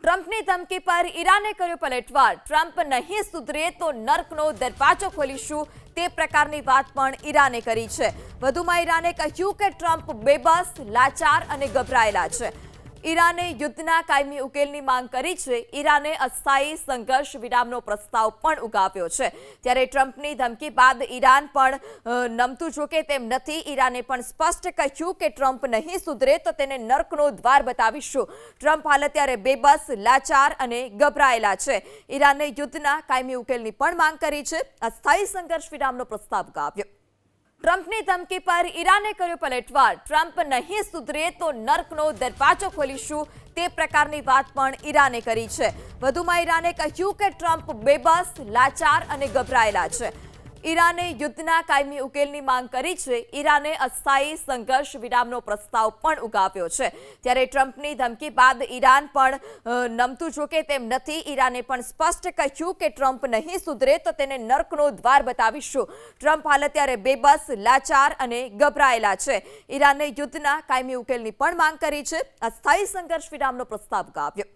ટ્રમ્પની ધમકી પર ઈરાને કર્યો પલટવાર। ટ્રમ્પ નહીં સુધરે તો નર્કનો દરવાજો ખોલીશું તે પ્રકારની વાત પણ ઈરાને કરી છે। વધુમાં ઈરાને કહ્યું કે ટ્રમ્પ બેબસ, લાચાર અને ગભરાયેલા છે। ઈરાને યુદ્ધના કાયમી ઉકેલની માંગ કરી છે। ઈરાને અસ્થાયી સંઘર્ષ વિરામનો પ્રસ્તાવ પણ ઉગાવ્યો છે। ત્યારે ટ્રમ્પની ધમકી બાદ ઈરાન પણ નમતું ઝૂકે તેમ નથી। ઈરાને પણ સ્પષ્ટ કહ્યું કે ટ્રમ્પ નહીં સુધરે તો તેને નર્કનો દ્વાર બતાવીશું। ટ્રમ્પ હાલ અત્યારે બેબસ, લાચાર અને ગભરાયેલા છે। ઈરાને યુદ્ધના કાયમી ઉકેલની પણ માંગ કરી છે। અસ્થાયી સંઘર્ષ વિરામનો પ્રસ્તાવ ઉગાવ્યો। ટ્રમ્પની ધમકી પર ઈરાને કર્યો પલટવાર। ટ્રમ્પ નહીં સુધરે તો નર્કનો દરવાજો ખોલીશું તે પ્રકારની વાત પણ ઈરાને કરી છે। વધુમાં ઈરાને કહ્યું કે ટ્રમ્પ બેબસ, લાચાર અને ગભરાયેલા છે। ઈરાને યુદ્ધના કાયમી ઉકેલની માંગ કરી છે। ઈરાને અસ્થાયી સંઘર્ષ વિરામનો પ્રસ્તાવ પણ ઉગાવ્યો છે। ત્યારે ટ્રમ્પની ધમકી બાદ ઈરાન પણ નમતું ઝૂકે તેમ નથી। ઈરાને પણ સ્પષ્ટ કહ્યું કે ટ્રમ્પ નહીં સુધરે તો તેને નર્કનો દ્વાર બતાવીશું। ટ્રમ્પ હાલ અત્યારે બેબસ, લાચાર અને ગભરાયેલા છે। ઈરાને યુદ્ધના કાયમી ઉકેલની પણ માંગ કરી છે। અસ્થાયી સંઘર્ષ વિરામનો પ્રસ્તાવ ઉગાવ્યો।